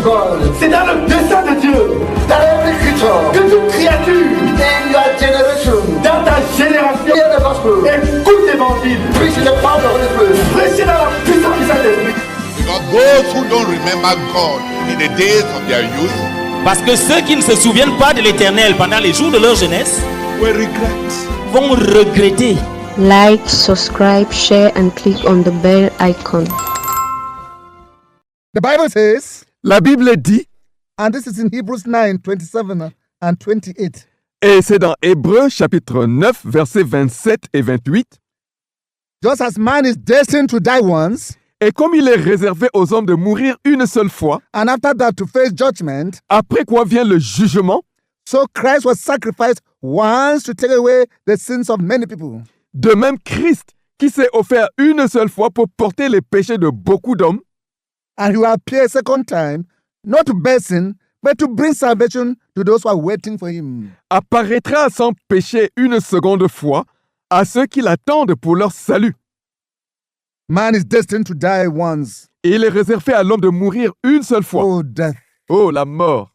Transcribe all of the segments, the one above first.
God. C'est dans le dessein de Dieu That every creature que toute créature in your generation dans ta génération hear the gospel. écoute l'évangile. Preach in the power of the Holy Spirit. Prêchez dans la puissance du Saint-Esprit. Because those who don't remember God in the days of their youth Parce que ceux qui ne se souviennent pas de l'Éternel pendant les jours de leur jeunesse will regret. vont regretter. Like, subscribe, share, and click on the bell icon. The Bible says, La Bible dit, and this is in Hebrews 9, 27 and 28. et c'est dans Hébreux chapitre 9, versets 27 et 28, Just as man is destined to die once, et comme il est réservé aux hommes de mourir une seule fois, and after that to face judgment, après quoi vient le jugement, so Christ was sacrificed once to take away the sins of many people. de même Christ, qui s'est offert une seule fois pour porter les péchés de beaucoup d'hommes, And he will appear a second time, not to bear sin, but to bring salvation to those who are waiting for him. apparaîtra sans péché une seconde fois à ceux qui l'attendent pour leur salut. Man is destined to die once. Et il est réservé à l'homme de mourir une seule fois. Oh, death. Oh, la mort!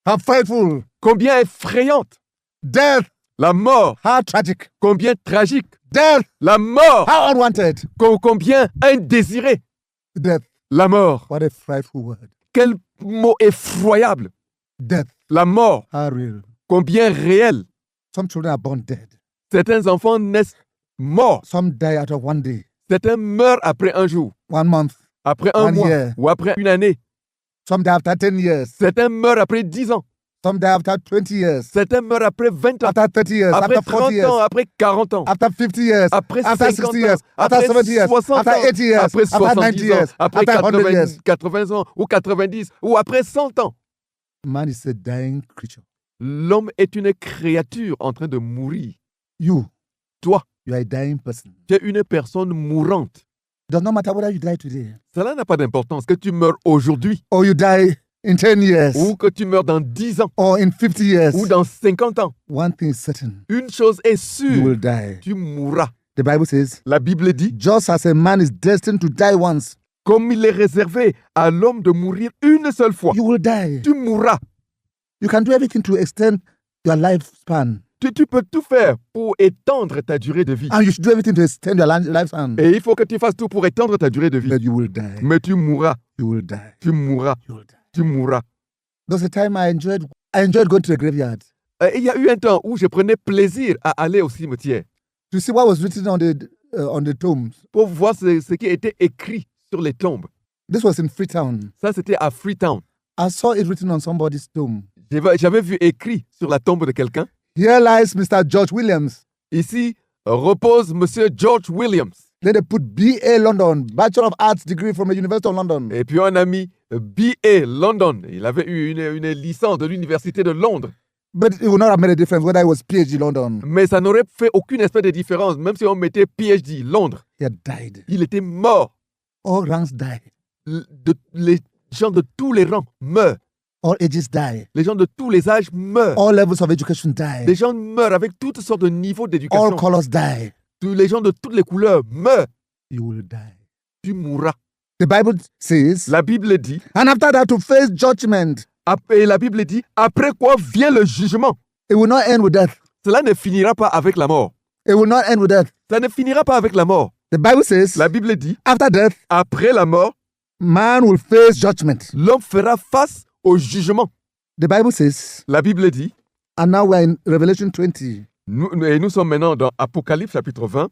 How frightful. Combien effrayante! Death. La mort! How tragic. Combien tragique! Death. La mort! How unwanted. Combien indésiré! Death. La mort! What a frightful word. Quel mot effroyable! Death. La mort! How real. Combien réel! Some children are born dead. Certains enfants naissent morts. Some die out of one day, Certains meurent après un jour, 1 month. après un 1 mois year. ou après une année. Some die after 10 years. Certains meurent après 10 ans. Some die after 20 years. Certains meurent après 20 ans. After 30 years. Après After 40 30 years. ans, après 40 ans. After 50 years. Après After 50 60 ans. years. After Après 70 years. 60 After ans. 80 years. Après After 70 90 ans. years. Après After 100 years. 80 ans. Ou 90. Ou après 100 ans. Man is a dying creature. L'homme est une créature en train de mourir. You. Toi, You are a dying person. tu es une personne mourante. It does not matter whether you die today Cela n'a pas d'importance que tu meurs aujourd'hui or you die in 10 years ou que tu meurs dans 10 ans or in 50 years. ou dans 50 ans. One thing is certain. Une chose est You will sûre, die. tu mourras. The Bible says, La Bible dit, just as a man is destined to die once, comme il est réservé à l'homme de mourir une seule fois, you will die. tu mourras. You can do everything to extend your lifespan. Tu peux tout faire pour étendre ta durée de vie. And you should do everything to extend your lifespan. Et il faut que tu fasses tout pour étendre ta durée de vie. But you will die. Mais tu mourras, You will die. tu mourras, You will die. tu mourras. There was a time I enjoyed going to the graveyard Il y a eu un temps où je prenais plaisir à aller au cimetière to see what was written on the tombs. pour voir ce qui était écrit sur les tombes. This was in Freetown. Ça, c'était à Freetown. I saw it written on somebody's tomb. J'avais vu écrit sur la tombe de quelqu'un. Here lies Mr. George Williams. Ici repose Monsieur George Williams. Then they put BA London, Bachelor of Arts degree from the University of London. Et puis on a mis B.A. London. Il avait eu une licence de l'Université de Londres. But it would not have made a difference whether it was PhD London. Mais ça n'aurait fait aucune espèce de différence, même si on mettait PhD Londres. He had died. Il était mort. All ranks died. Les gens de tous les rangs meurent. All ages die. Les gens de tous les âges meurent. All levels of education die. Les gens meurent avec toutes sortes de niveaux d'éducation. All colors die. Tous les gens de toutes les couleurs meurent. You will die. Tu mourras. The Bible says, La Bible dit, and after that to face judgment. et la Bible dit, après quoi vient le jugement. It will not end with death. Cela ne finira pas avec la mort. It will not end with death. Ça ne finira pas avec la mort. The Bible says, La Bible dit, after death, après la mort, man will face judgment. l'homme fera face au jugement. The Bible says, La Bible dit, and now we're in Revelation 20 nous sommes maintenant dans Apocalypse chapitre 20,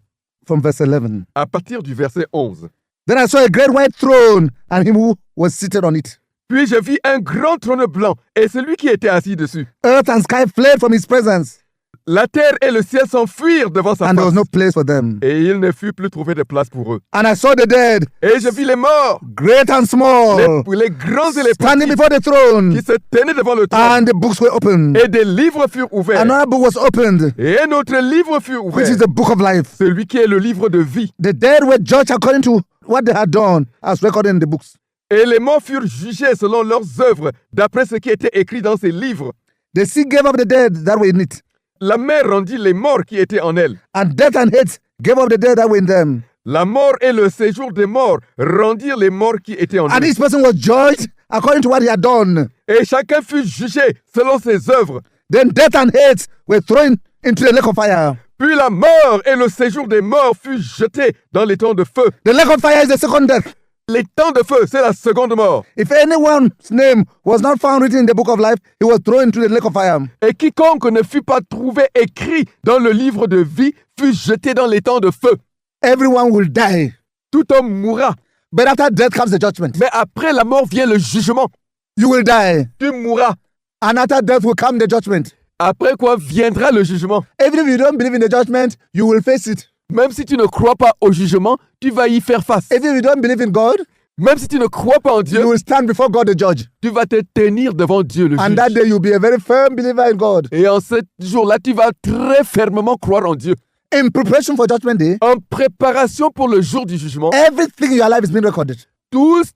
from verse 11. à partir du verset 11. Then I saw a great white throne and him who was seated on it. Puis je vis un grand trône blanc et celui qui était assis dessus. Earth and sky fled from his presence, La terre et le ciel s'enfuirent devant sa and there was face. no place for them. Et il ne fut plus trouvé de place pour eux. And I saw the dead, Et je vis les morts, great and small, les grands et les standing petits, before the throne, qui se tenaient devant le trône. and the books were opened. Et des livres furent ouverts. Another book was opened, Et un autre livre fut which ouvert. is the book of life. Celui qui est le livre de vie. The dead were judged according to what they had done, as recorded in the books. Et les morts furent jugés selon leurs œuvres, d'après ce qui était écrit dans ces livres. The sea gave up the dead that were in it, La mer rendit les morts qui étaient en elle. and death and hate gave up the dead that were in them. La mort et le séjour des morts rendirent les morts qui étaient en And eux. each person was judged according to what he had done. Et chacun fut jugé selon ses œuvres. Then death and hate were thrown into the lake of fire. Puis la mort et le séjour des morts fut jeté dans les temps de feu. The lake of fire is the second death. Les temps de feu, c'est la seconde mort. If anyone's name was not found written in the book of life, he was thrown into the lake of fire. Et quiconque ne fut pas trouvé écrit dans le livre de vie fut jeté dans les temps de feu. Everyone will die. Tout homme mourra. But after death comes the judgment. Mais après la mort vient le jugement. You will die. Tu mourras. And after death will come the judgment. Après quoi viendra le jugement. Even if you don't believe in the judgment, you will face it. Même si tu ne crois pas au jugement, tu vas y faire face. Even if you don't believe in God, Même si tu ne crois pas en Dieu, you will stand before God the judge. tu vas te tenir devant Dieu le And that juge. day you'll be a very firm believer in God. Et en ce jour-là, tu vas très fermement croire en Dieu. In preparation for judgment day, En préparation pour le jour du jugement, everything in your life is being recorded.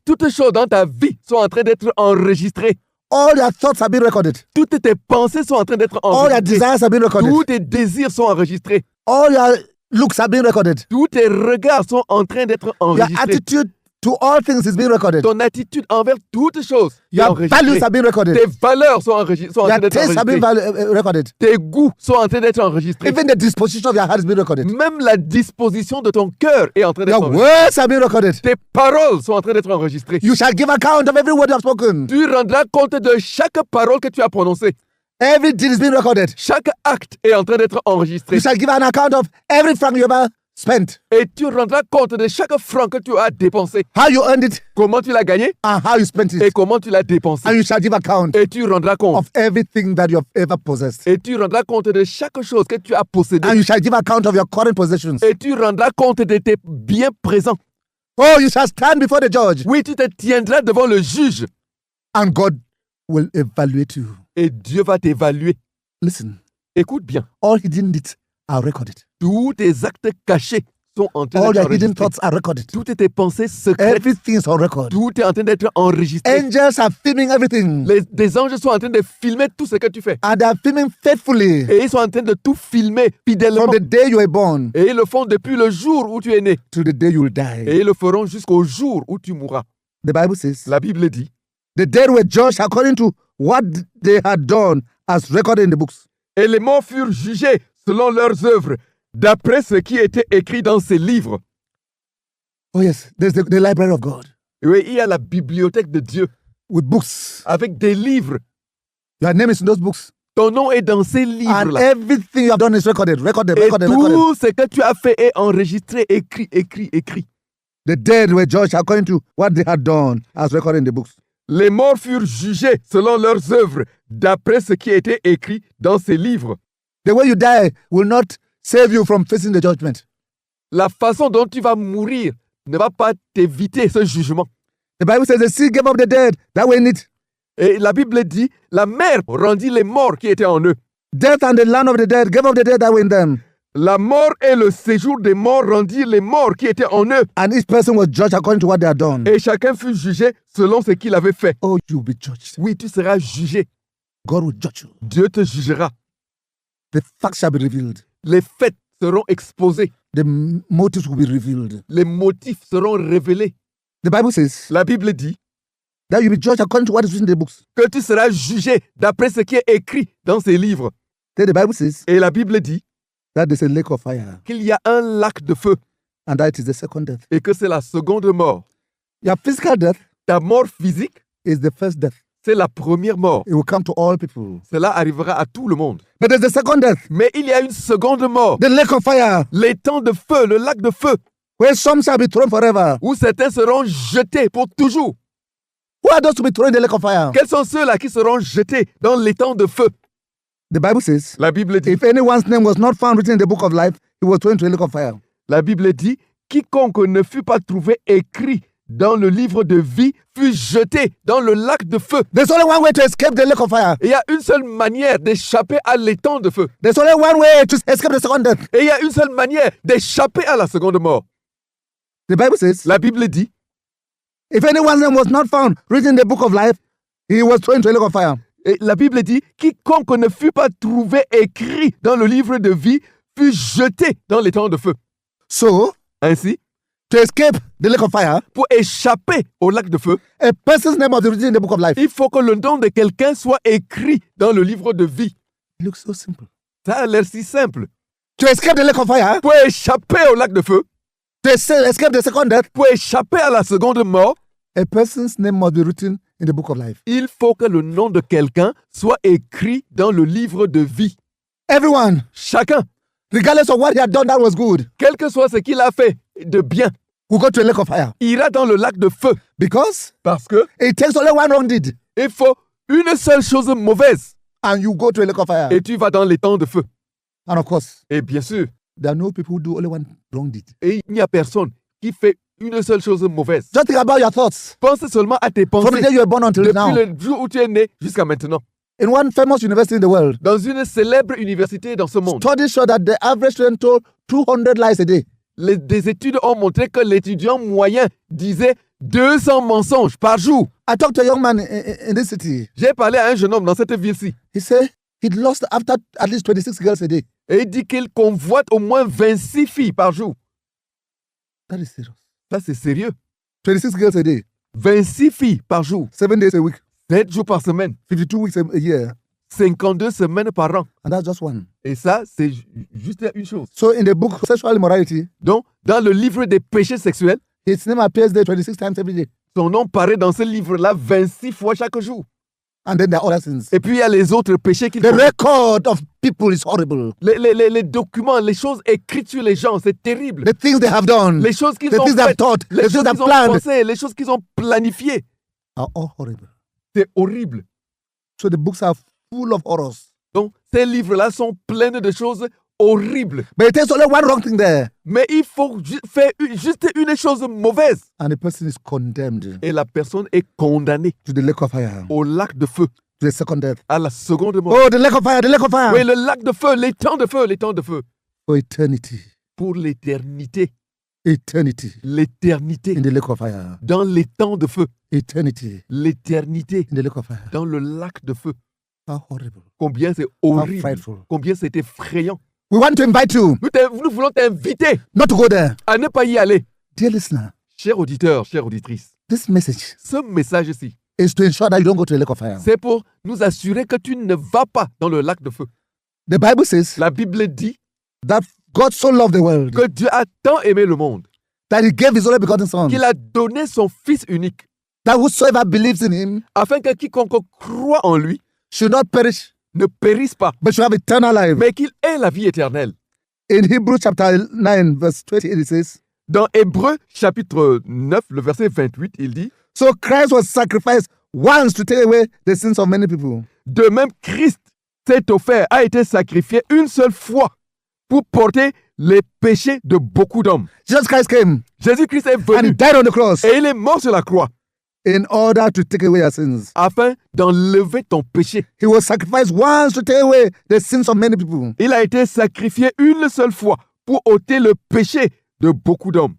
toutes choses dans ta vie sont en train d'être enregistrées. All your thoughts are being recorded. Toutes tes pensées sont en train d'être All your enregistrées. desires are being recorded. Tous tes désirs sont enregistrés. All your looks are being recorded. Tous tes regards sont en train d'être Your enregistrés. attitude to all things is being recorded. Ton attitude envers toutes choses est Your values enregistrée. are being recorded. Tes valeurs sont en train Your d'être tastes are being enregistrées. recorded. Tes goûts sont en train d'être enregistrés. Even the disposition of your heart is being recorded. Même la disposition de ton cœur est en train d'être Your enregistrée. words are being recorded. Tes paroles sont en train d'être enregistrées. You shall give account of every word you have spoken. Tu rendras compte de chaque parole que tu as prononcée. Every deed is being recorded. Chaque acte est en train d'être enregistré. You shall give an account of every franc you ever spent. Et tu rendras compte de chaque franc que tu as dépensé. How you earned it Comment tu l'as gagné and how you spent et it. comment tu l'as dépensé. And you shall give account Et tu rendras compte. of everything that you have ever possessed. Et tu rendras compte de chaque chose que tu as possédée. And you shall give account of your current possessions. Et tu rendras compte de tes biens présents. Oh, you shall stand before the judge. Oui, tu te tiendras devant le juge. And God will evaluate you. Et Dieu va t'évaluer. Listen, Écoute bien. all hidden deeds are recorded. Tous tes actes cachés sont en train All d'être your hidden enregistrés. thoughts are recorded. Toutes tes pensées secrètes. Everything is on record. Tout est en train d'être enregistré. Angels are filming everything. Des anges sont en train de filmer tout ce que tu fais. And they are filming faithfully Et ils sont en train de tout filmer fidèlement. from the day you were born Et ils le font depuis le jour où tu es né. to the day you will die. Et ils le feront jusqu'au jour où tu mourras. The Bible says, La Bible dit, the dead were judged according to what they had done as recorded in the books. et les morts furent jugés selon leurs œuvres, d'après ce qui était écrit dans ces livres. Oh yes, there's the library of God Oui, il y a la bibliothèque de Dieu with books. avec des livres. Your name is in those books. Ton nom est dans ces And livres-là. everything you have done is recorded, recorded, Et recorded, recorded. tout ce que tu as fait est enregistré, écrit. The dead were judged according to what they had done as recorded in the books. Les morts furent jugés selon leurs œuvres, d'après ce qui était écrit dans ces livres. The way you die will not save you from facing the judgment. La façon dont tu vas mourir ne va pas t'éviter ce jugement. The Bible says the sea gave up the dead that were in it. Et la Bible dit, la mer rendit les morts qui étaient en eux. Death and the land of the dead gave up the dead that were in them. La mort et le séjour des morts rendirent les morts qui étaient en eux. And each person was judged according to what they had done. Et chacun fut jugé selon ce qu'il avait fait. Oh, you'll be judged. Oui, tu seras jugé. God will judge you. Dieu te jugera. The facts shall be revealed. Les faits seront exposés. The motives will be revealed. Les motifs seront révélés. The Bible says La Bible dit that you'll be judged according to what is written in the books. que tu seras jugé d'après ce qui est écrit dans ces livres. Then the Bible says Et la Bible dit that there's a lake of fire, qu'il y a un lac de feu and that is the second death. et que c'est la seconde mort. Your physical death Ta mort physique, is the first death. c'est la première mort. It will come to all people. Cela arrivera à tout le monde. But there's the second death, Mais il y a une seconde mort. the lake of fire, Les temps de feu, le lac de feu, where some shall be thrown forever. où certains seront jetés pour toujours. Who are those to be thrown in the lake of fire? Quels sont ceux-là qui seront jetés dans les temps de feu? The Bible says, La Bible dit, if anyone's name was not found written in the book of life, he was thrown into the lake of fire. la Bible dit, quiconque ne fut pas trouvé écrit dans le livre de vie fut jeté dans le lac de feu. There's only one way to escape the lake of fire. Et il y a une seule manière d'échapper à l'étang de feu. There's only one way to escape the second death. Et il y a une seule manière d'échapper à la seconde mort. The Bible says, La Bible dit, if anyone's name was not found written in the book of life, he was thrown into the lake of fire. et la Bible dit, quiconque ne fut pas trouvé écrit dans le livre de vie fut jeté dans l'étang de feu. So, Ainsi, To escape the lake of fire, pour échapper au lac de feu, a person's name must be written in the book of life. il faut que le nom de quelqu'un soit écrit dans le livre de vie. It looks so simple. Ça a l'air si simple. To escape the lake of fire, Pour échapper au lac de feu, to escape the second death, pour échapper à la seconde mort, a person's name must be written in the book of life. il faut que le nom de quelqu'un soit écrit dans le livre de vie. Everyone, Chacun, regardless of what he had done that was good, quel que soit ce qu'il a fait de bien, will go to a lake of fire. ira dans le lac de feu. Because Parce que it takes only one wrong deed, il faut une seule chose mauvaise and you go to a lake of fire. et tu vas dans les temps de feu. And of course, Et bien sûr, there are no people who do only one wrong deed. et il n'y a personne qui fait une seule chose mauvaise. Just think about your thoughts Pense seulement à tes from the pensées day you were born until depuis now. le jour où tu es né jusqu'à maintenant. In one famous university in the world, Dans une célèbre université dans ce monde, studies show that the average student told 200 lies a day. des études ont montré que l'étudiant moyen disait 200 mensonges par jour. I talked to a young man in this city. J'ai parlé à un jeune homme dans cette ville-ci He said he'd lost after at least 26 girls a day. et il dit qu'il convoite au moins 26 filles par jour. That is serious. Ça, c'est sérieux. 26 girls a day, 26 filles par jour, 7 days a week, 7 jours par semaine, 52 weeks a year. 52 semaines par an. And that's just one. Et ça, c'est juste une chose. So in the book Sexual Immorality, Donc, dans le livre des péchés sexuels, his name appears there 26 times every day. son nom paraît dans ce livre-là 26 fois chaque jour. And then there are other sins. Et puis, il y a les autres péchés qu'il The commet. record of people is horrible. Les documents, les choses écrites sur les gens, c'est terrible. The things they have done, Les choses qu'ils the ont things they have faites, taught, les the choses things they have qu'ils ont planned pensées, les choses qu'ils ont planifiées, are all horrible. c'est horrible. So the books are full of horrors. Donc, ces livres-là sont pleins de choses horribles. But it takes only one wrong thing there, Mais il faut faire juste une chose mauvaise. and the person is condemned Et la personne est condamnée to the lake of fire, au lac de feu, to the second death. à la seconde mort. Oh, the lake of fire, the lake of fire. Oui, le lac de feu, les temps de feu, les temps de feu. For eternity, Pour l'éternité. eternity L'éternité. in the lake of fire, Dans les temps de feu. eternity L'éternité. in the lake of fire. Dans le lac de feu. How horrible, Combien c'est how horrible. frightful. Combien c'est effrayant. We want to invite you Nous voulons t'inviter not to go there. à ne pas y aller. Dear listener, Cher auditeur, chère auditrice, this message ce message-ci, is to ensure that you don't go to the lake of fire. c'est pour nous assurer que tu ne vas pas dans le lac de feu. The Bible says La Bible dit that God so loved the world que Dieu a tant aimé le monde that he gave his only begotten Son, qu'il a donné son Fils unique that whosoever believes in him afin que quiconque croit en lui should not perish, ne périsse pas, but should have eternal life. mais qu'il ait la vie éternelle. In Hebrews chapter 9, verse 28, it says, Dans Hébreux chapitre 9, le verset 28, il dit so Christ was sacrificed once to take away the sins of many people. de même Christ s'est offert, a été sacrifié une seule fois pour porter les péchés de beaucoup d'hommes. Jesus Christ came Jésus-Christ est and he venu died on the cross et il est mort sur la croix in order to take away your sins. afin d'enlever ton péché. He was sacrificed once to take away the sins of many people. Il a été sacrifié une seule fois pour ôter le péché de beaucoup d'hommes.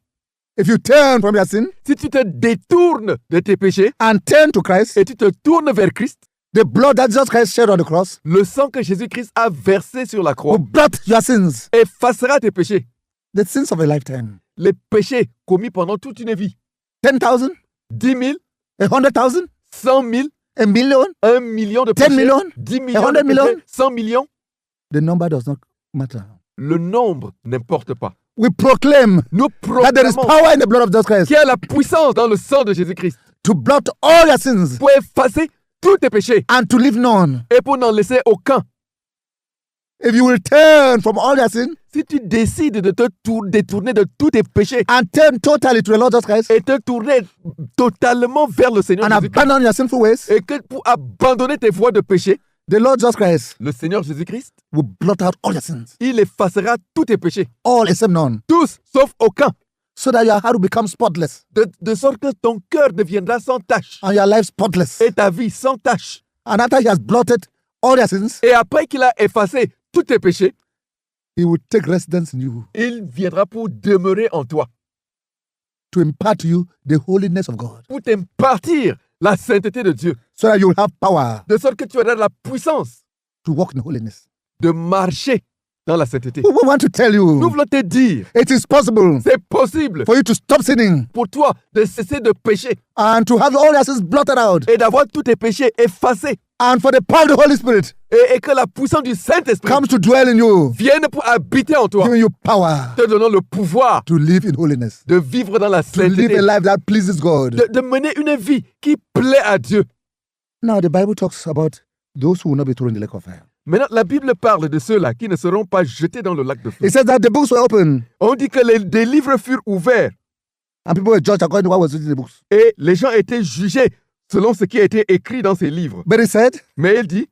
If you turn from your sin Si tu te détournes de tes péchés and turn to Christ, et tu te tournes vers Christ, the blood that Jesus Christ shed on the cross le sang que Jésus-Christ a versé sur la croix will blot your sins, effacera tes péchés. the sins of a lifetime. Les péchés commis pendant toute une vie. 10,000, 10 000, 100,000, 100 000, a million, 1 million de 10 péchés, million, 10 millions 100 de million. péchés, 100 millions. the number does not matter. Le nombre n'importe pas. We proclaim Nous that there is proclamons power in the blood of Jesus Christ qu'il y a la puissance dans le sang de Jésus-Christ to blot all your sins pour effacer tous tes péchés and to leave none. et pour n'en laisser aucun. If you will turn from all your sin Si tu décides de te détourner de tous tes péchés and turn totally to the Lord Jesus Christ et te tourner totalement vers le Seigneur and Jésus-Christ abandon your sinful ways, et que pour abandonner tes voies de péché, the Lord Jesus Christ le Seigneur Jésus-Christ, will blot out all your sins, il effacera tous tes péchés, all except none, tous sauf aucun, so that your heart will become spotless de sorte que ton cœur deviendra sans tache and your life spotless. et ta vie sans tache. And after he has blotted all your sins, Et après qu'il a effacé tous tes péchés, he will take residence in you il viendra pour demeurer en toi, to impart to you the holiness of God, pour t'impartir la sainteté de Dieu, so that you will have power de sorte que tu auras la puissance to walk in holiness. de marcher dans la sainteté. We want to tell Nous you voulons te dire, it is possible c'est possible for you to stop sinning pour toi de cesser de pécher and to have all your sins blotted out, et d'avoir tous tes péchés effacés and for the power of the Holy Spirit et que la puissance du Saint-Esprit comes to dwell in you, vienne pour habiter en toi, giving you power te donnant le pouvoir to live in holiness, de vivre dans la to live sainteté, a life that pleases God. de mener une vie qui plaît à Dieu. Now, the Bible talks about those who will not be thrown in the lake of fire. Maintenant, la Bible parle de ceux-là qui ne seront pas jetés dans le lac de feu. It says that the books were open On dit que des livres furent ouverts and people were judged according to what was written in the books. et les gens étaient jugés selon ce qui a été écrit dans ces livres. But it said, Mais il dit,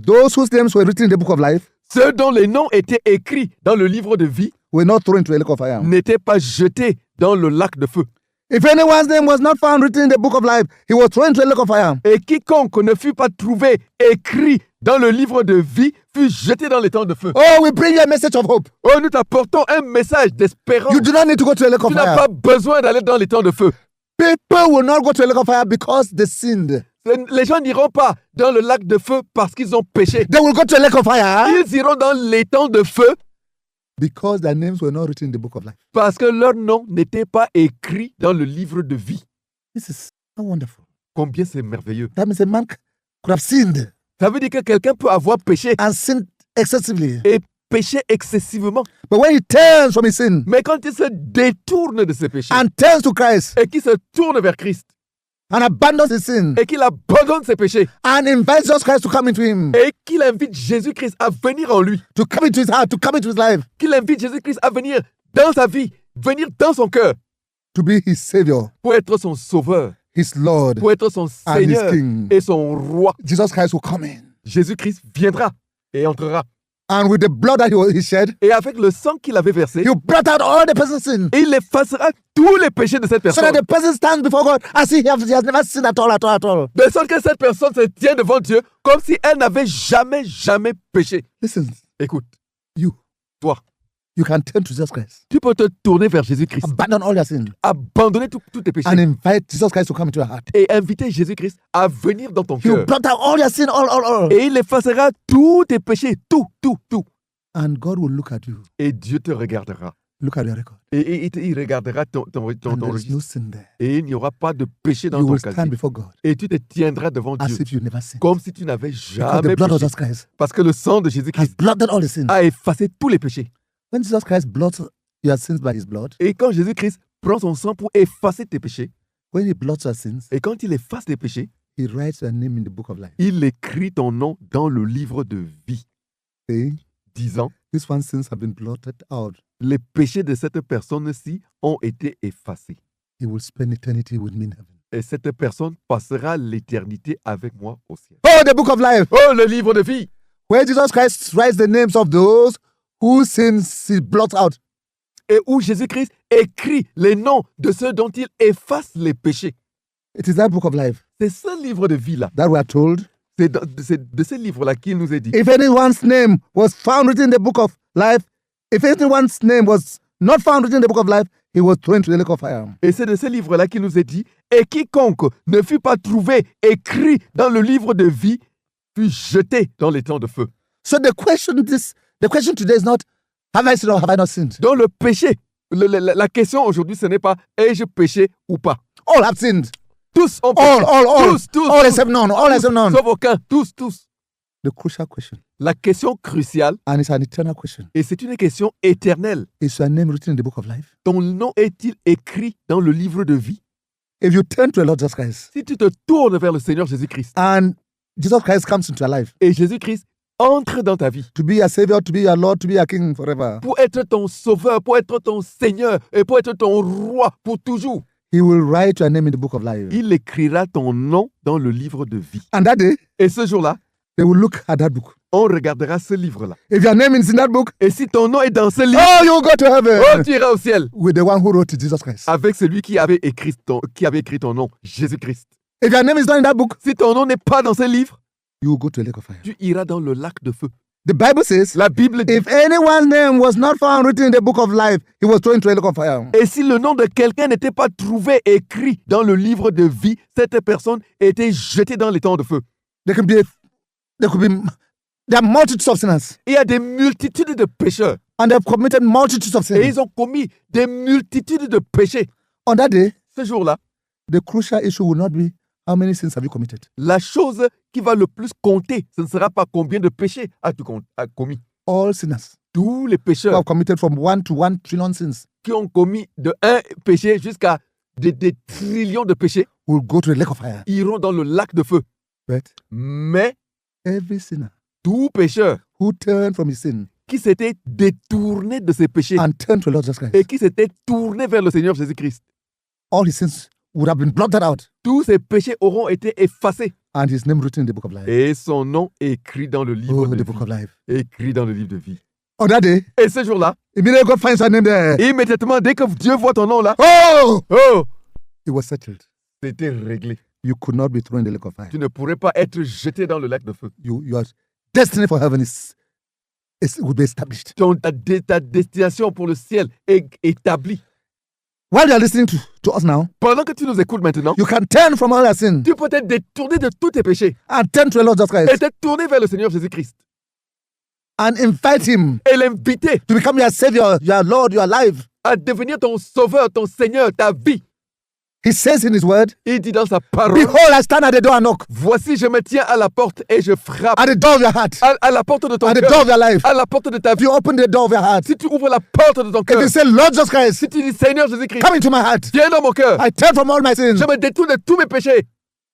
those whose names were written in the book of life ceux dont les noms étaient écrits dans le livre de vie were not thrown into the lake of fire. n'étaient pas jetés dans le lac de feu. If anyone's name was not found written in the book of life, he was thrown into the lake of fire. Et quiconque ne fut pas trouvé écrit dans le livre de vie fut jeté dans les temps de feu. Oh, we bring you a message of hope. Oh, nous t'apportons un message d'espérance. You do not need to go to the lake of Tu n'as fire. pas besoin d'aller dans les temps de feu. People will not go to the lake of fire because they sinned. Les gens n'iront pas dans le lac de feu parce qu'ils ont péché. They will go to the lake of fire Ils iront dans les temps de feu because their names were not written in the book of life. parce que leur nom n'était pas écrit dans le livre de vie. This is so wonderful. Combien c'est merveilleux. That means a man could have sinned Ça veut dire que quelqu'un peut avoir péché and sinned excessively. et péché excessivement. But when he turns from his sin Mais quand il se détourne de ses péchés and turns to Christ et qu'il se tourne vers Christ and abandons his sin et qu'il abandonne ses péchés and invites Jesus Christ to come into him, et qu'il invite Jésus-Christ à venir en lui, to come into his heart, to come into his life, qu'il invite Jésus-Christ à venir dans sa vie, venir dans son cœur to be his Savior, pour être son sauveur, his Lord, pour être son and his Seigneur King. et son roi. Jesus Christ will come in. Jésus-Christ viendra et entrera. And with the blood that he shed, Et avec le sang qu'il avait versé, he will blot out all the person's sin, il effacera tous les péchés de cette so personne. that the person stands before God as if he has never sinned at all, at all, at all. De sorte que cette personne se tient devant Dieu comme si elle n'avait jamais péché. Listen, Écoute, you, toi, you can turn to Jesus Christ, tu peux te tourner vers Jésus-Christ, abandon all your sin, abandonner tous tes péchés and invite Jesus Christ to come into your heart. et inviter Jésus-Christ à venir dans ton He will cœur. blot out all your sin, all. Et il effacera tous tes péchés, tout. And God will look at you, Et Dieu te regardera. look at your record, Et il regardera ton and there is no registre. sin there. Et il n'y aura pas de péché dans You ton will stand casier. before God Et tu te tiendras devant as Dieu if you never sinned. comme si tu n'avais Because jamais the blood of péché. Jesus Christ Parce que le sang de has Jésus-Christ blotted all the sin. a effacé tous les péchés. When Jesus Christ blots your sins by his blood, Et quand Jésus-Christ prend son sang pour effacer tes péchés, when he blots your sins, et quand il efface tes péchés, he writes your name in the book of life, il écrit ton nom dans le livre de vie, saying, disant, these one's sins have been blotted out. les péchés de cette personne-ci ont été effacés. He will spend eternity with me in heaven. Et cette personne passera l'éternité avec moi au ciel. Oh, the book of life, Oh, le livre de vie, where Jesus Christ writes the names of those whose sins he blots out. et où Jésus-Christ écrit les noms de ceux dont il efface les péchés. It is that book of life C'est ce livre de vie-là. that we are told, C'est de ce livre-là qu'il nous est dit. if anyone's name was found written in the book of life, if anyone's name was not found written in the book of life, he was thrown into the lake of fire. Et c'est de ce livre-là qu'il nous est dit. Et quiconque ne fut pas trouvé écrit dans le livre de vie fut jeté dans les temps de feu. So the question today is not, have I sinned or have I not sinned? Donc le péché, la question aujourd'hui, ce n'est pas ai-je péché ou pas. All have sinned. Tous ont péché. All Tous. except none. All except none. Sauf aucun. Tous. The crucial question, La question cruciale, and it's an eternal question, et c'est une question éternelle. is your name written in the book of life? Ton nom est-il écrit dans le livre de vie? If you turn to the Lord Jesus Christ Si tu te tournes vers le Seigneur Jésus-Christ and Jesus Christ comes into your life et Jésus-Christ entre dans ta vie to be your Savior, to be your Lord, to be your King forever, pour être ton sauveur, pour être ton Seigneur et pour être ton roi pour toujours, he will write your name in the book of life. il écrira ton nom dans le livre de vie. And that day, Et ce jour-là, they will look at that book. on regardera ce livre-là. If your name is in that book, Et si ton nom est dans ce livre, oh, you will go to heaven oh, tu iras au ciel with the one who wrote it, Jesus Christ. avec celui qui avait écrit ton nom, Jésus-Christ. If your name is not in that book, Si ton nom n'est pas dans ce livre, you will go to the lake of fire. tu iras dans le lac de feu. The Bible says, La Bible dit, if anyone's name was not found written in the book of life, he was thrown into the lake of fire. et si le nom de quelqu'un n'était pas trouvé écrit dans le livre de vie, cette personne était jetée dans les temps de feu. There could be There are multitudes of sinners. Il y a des multitudes de pécheurs. And they have committed multitudes of Et sins. ils ont commis des multitudes de péchés. On that day, Ce jour-là, the crucial issue will not be how many sins have you committed. la chose qui va le plus compter, ce ne sera pas combien de péchés as-tu commis. All sinners Tous les who pécheurs have committed from 1 to 1 trillion sins qui ont commis de un péché jusqu'à des trillions de péchés will go to the lake of fire. iront dans le lac de feu. But Mais every sinner tout pécheur who turned from his sin qui s'était détourné de ses péchés and turned to the Lord Jesus et Christ, qui s'était tourné vers le Seigneur Jésus-Christ, all his sins would have been blotted out tous ses péchés auront été effacés and his name written in the book of life. et son nom écrit dans le livre Oh, de the book of vie. life. Écrit dans le livre de vie. On that day, Et ce jour-là, immediately God finds her name there. immédiatement, dès que Dieu voit ton nom là, Oh! oh, It was settled. c'était réglé. You could not be thrown in the lake of fire. Tu ne pourrais pas être jeté dans le lac de feu. Your destiny for heaven will be established. Ta destination pour le ciel est établie. While you are listening to us now, Pendant que tu nous écoutes maintenant, you can turn from all your sin tu peux te détourner de tous tes péchés and turn to the Lord Jesus et Christ te tourner vers le Seigneur Jésus-Christ and invite him et l'inviter to become your Savior, your Lord, your life. à devenir ton sauveur, ton Seigneur, ta vie. He says in his word, Il dit dans sa parole, behold, I stand at the door and knock. voici, je me tiens à la porte et je frappe At the door of your heart, à la porte de ton at the cœur, door of your life. à la porte de ta If vie. you open the door of your heart, Si tu ouvres la porte de ton if cœur, you say, Lord Jesus Christ, si tu dis Seigneur Jésus-Christ, come into my heart, viens dans mon cœur, I turn from all my sins. je me détourne de tous mes péchés,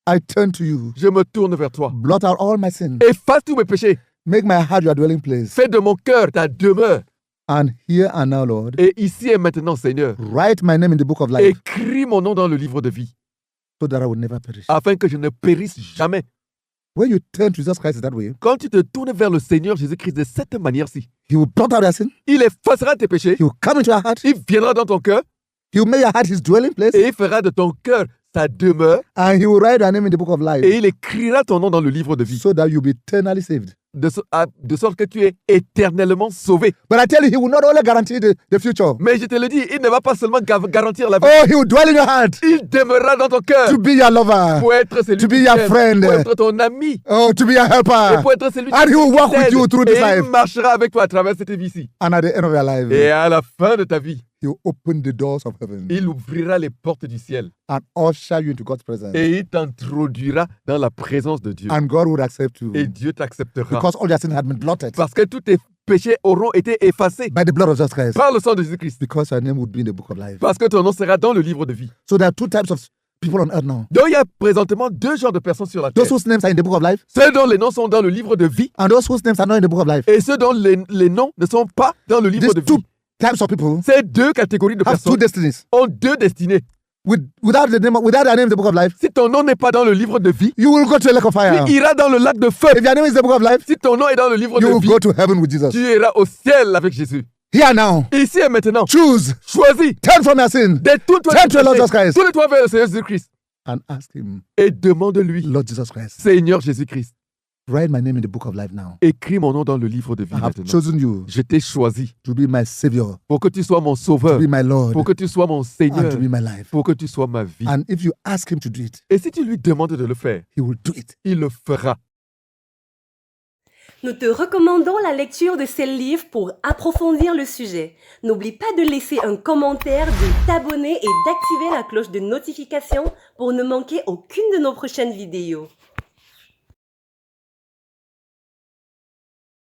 I turn to you. je me tourne vers toi. Blot out all my sins. Efface tous mes péchés, Make my heart your dwelling place. fais de mon cœur ta demeure. And here and now, Lord, Et ici et maintenant, Seigneur, write my name in the book of life écris mon nom dans le livre de vie, so that I will never perish. afin que je ne périsse jamais. When you turn to Jesus Christ that way, Quand tu te tournes vers le Seigneur Jésus-Christ de cette manière-ci, He will blot out your sin. il effacera tes péchés, He will come into your heart. il viendra dans ton cœur He will make your heart His dwelling place. et il fera de ton cœur sa demeure And He will write your name in the book of life et il écrira ton nom dans le livre de vie, so that you'll be eternally saved. de sorte que tu es éternellement sauvé. But I tell you, He will not only guarantee the future. Mais je te le dis, il ne va pas seulement garantir la vie, Oh, He will dwell in your heart il demeurera dans ton cœur to be your lover. pour être celui To be qui your t'aime, friend. pour être ton ami, Oh, to be your et helper. pour être celui And He will walk with t'aide. you through this Et life. il marchera avec toi à travers cette vie-ci. And at the end of your life, Et à la fin de ta vie, He will open the doors of heaven il ouvrira les portes du ciel and usher you into God's presence. et il t'introduira dans la présence de Dieu. And God will accept you Et Dieu t'acceptera because all your sins had been blotted parce que tous tes péchés auront été effacés by the blood of Jesus Christ. par le sang de Jésus-Christ. Because your name would be in the book of life. Parce que ton nom sera dans le livre de vie. So there are two types of people on earth now. Donc il y a présentement deux genres de personnes sur la terre. Those whose names are in the book of life Ceux dont les noms sont dans le livre de vie and those whose names are not in the book of life. et ceux dont les noms ne sont pas dans le livre These de two vie. types of people Ces deux catégories de have two personnes destinies. ont deux destinées. Without their name in the book of life, Si ton nom n'est pas dans le livre de vie, you will go to the lake of fire. tu iras dans le lac de feu. If your name is in the book of life, Si ton nom est dans le livre you de will vie, go to heaven with Jesus. tu iras au ciel avec Jésus. Here now, Ici et maintenant, choose, choisis, turn from your sin détourne-toi Turn de to the Lord Jesus tes péchés. Christ. Tourne-toi vers le Seigneur Jésus-Christ and ask Him, et demande-lui, Lord Jesus Christ, Seigneur Jésus-Christ, write my name in the book of life now. écris mon nom dans le livre de vie I have maintenant. chosen you Je t'ai choisi to be my Savior, pour que tu sois mon to sauveur, be my Lord, pour que tu sois mon and Seigneur, to be my life. pour que tu sois ma vie. And if you ask Him to do it, Et si tu lui demandes de le faire, He will do it. il le fera. Nous te recommandons la lecture de ces livres pour approfondir le sujet. N'oublie pas de laisser un commentaire, de t'abonner et d'activer la cloche de notification pour ne manquer aucune de nos prochaines vidéos.